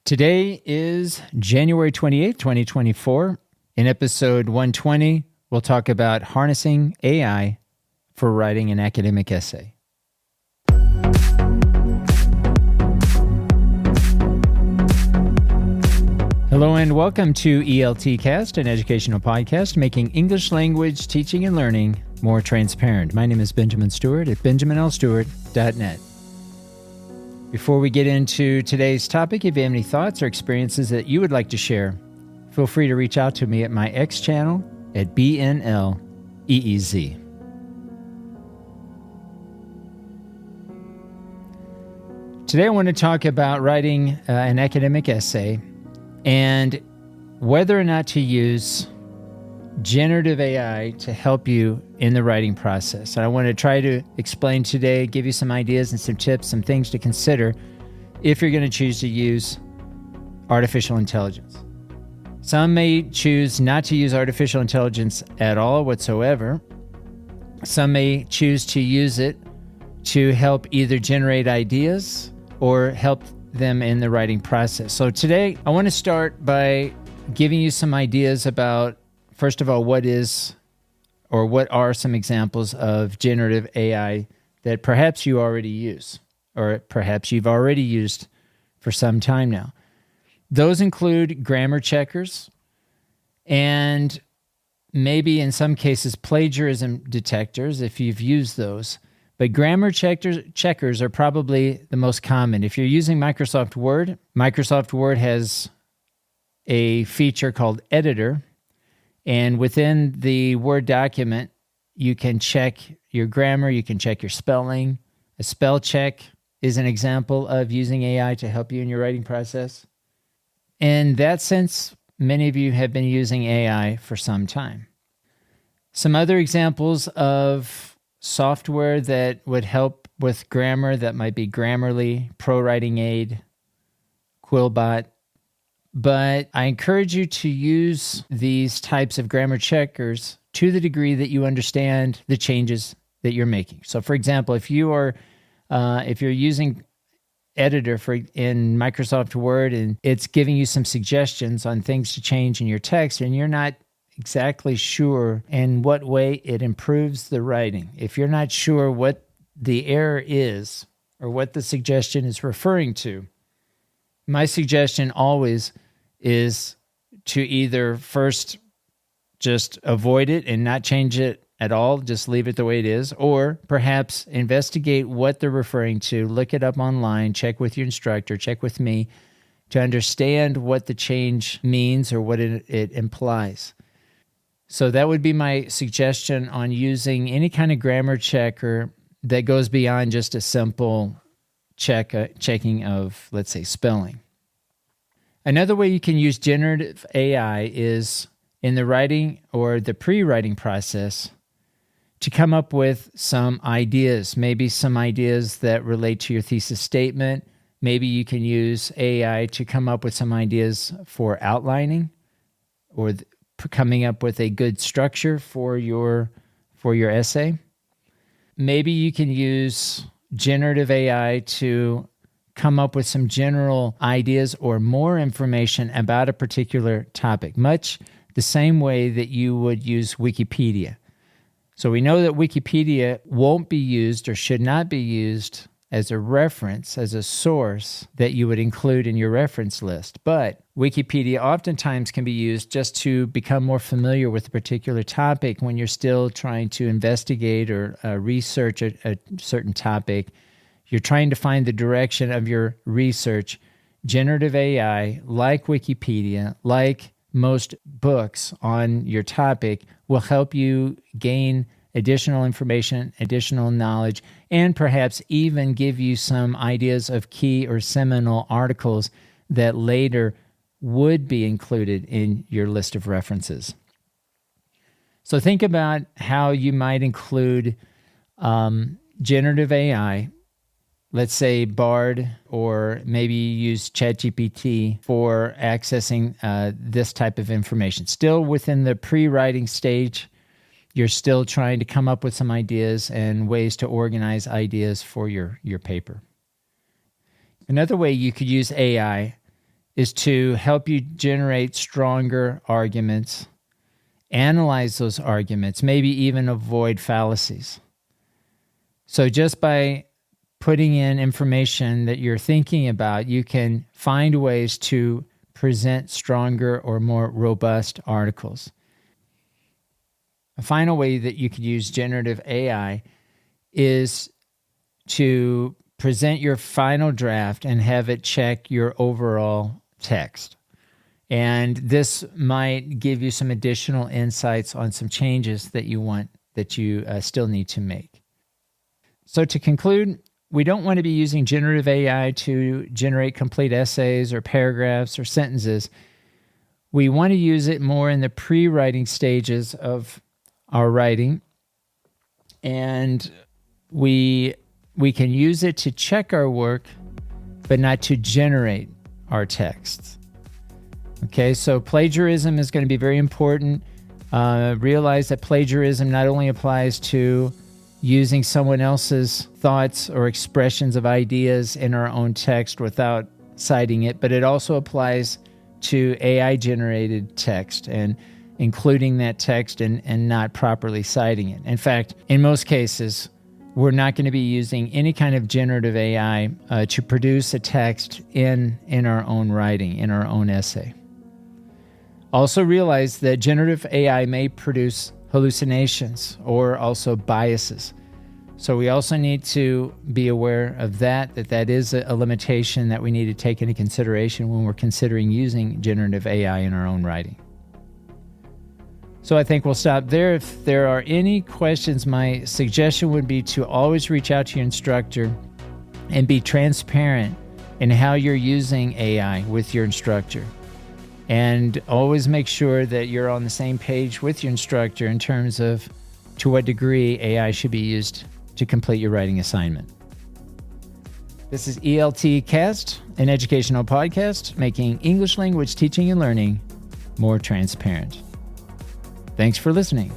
Today is January 28th, 2024. In episode 120, we'll talk about harnessing AI for writing an academic essay. Hello and welcome to ELT Cast, an educational podcast making English language teaching and learning more transparent. My name is Benjamin Stewart at benjaminlstewart.net. Before we get into today's topic, if you have any thoughts or experiences that you would like to share, feel free to reach out to me at my X channel at BNLEEZ. Today I want to talk about writing an academic essay and whether or not to use generative AI to help you in the writing process. And I want to try to explain today, give you some ideas and some tips, some things to consider if you're going to choose to use artificial intelligence. Some may choose not to use artificial intelligence at all whatsoever. Some may choose to use it to help either generate ideas or help them in the writing process. So today I want to start by giving you some ideas about, first of all, what are some examples of generative AI that perhaps you already use, or perhaps you've already used for some time now. Those include grammar checkers and maybe in some cases plagiarism detectors if you've used those. But grammar checkers are probably the most common. If you're using Microsoft Word has a feature called Editor. And within the Word document, you can check your grammar, you can check your spelling. A spell check is an example of using AI to help you in your writing process. In that sense, many of you have been using AI for some time. Some other examples of software that would help with grammar that might be Grammarly, ProWriting Aid, Quillbot. But I encourage you to use these types of grammar checkers to the degree that you understand the changes that you're making. So, for example, if you're using Editor in Microsoft Word and it's giving you some suggestions on things to change in your text, and you're not exactly sure in what way it improves the writing, if you're not sure what the error is or what the suggestion is referring to, my suggestion always is to either first just avoid it and not change it at all, just leave it the way it is, or perhaps investigate what they're referring to, look it up online, check with your instructor, check with me to understand what the change means or what it implies. So that would be my suggestion on using any kind of grammar checker that goes beyond just a simple checking of, let's say, spelling. Another way you can use generative AI is in the writing or the pre-writing process to come up with some ideas, maybe some ideas that relate to your thesis statement. Maybe you can use AI to come up with some ideas for outlining or coming up with a good structure for your essay. Maybe you can use generative AI to come up with some general ideas or more information about a particular topic, much the same way that you would use Wikipedia. So we know that Wikipedia won't be used or should not be used as a reference, as a source that you would include in your reference list. But Wikipedia oftentimes can be used just to become more familiar with a particular topic when you're still trying to investigate or research a certain topic. You're trying to find the direction of your research. Generative AI, like Wikipedia, like most books on your topic, will help you gain additional information, additional knowledge, and perhaps even give you some ideas of key or seminal articles that later would be included in your list of references. So think about how you might include generative AI. Let's say Bard, or maybe use ChatGPT for accessing this type of information. Still within the pre-writing stage, you're still trying to come up with some ideas and ways to organize ideas for your paper. Another way you could use AI is to help you generate stronger arguments, analyze those arguments, maybe even avoid fallacies. So just by putting in information that you're thinking about, you can find ways to present stronger or more robust articles. A final way that you could use generative AI is to present your final draft and have it check your overall text. And this might give you some additional insights on some changes that you still need to make. So to conclude, we don't want to be using generative AI to generate complete essays or paragraphs or sentences. We want to use it more in the pre-writing stages of our writing, and we can use it to check our work, but not to generate our texts. Okay, so plagiarism is going to be very important. Realize that plagiarism not only applies to using someone else's thoughts or expressions of ideas in our own text without citing it, but it also applies to AI-generated text and including that text and not properly citing it. In fact, in most cases, we're not going to be using any kind of generative AI to produce a text in our own writing, in our own essay. Also realize that generative AI may produce hallucinations or also biases. So we also need to be aware of that is a limitation that we need to take into consideration when we're considering using generative AI in our own writing. So I think we'll stop there. If there are any questions, my suggestion would be to always reach out to your instructor and be transparent in how you're using AI with your instructor. And always make sure that you're on the same page with your instructor in terms of to what degree AI should be used to complete your writing assignment. This is ELT Cast, an educational podcast making English language teaching and learning more transparent. Thanks for listening.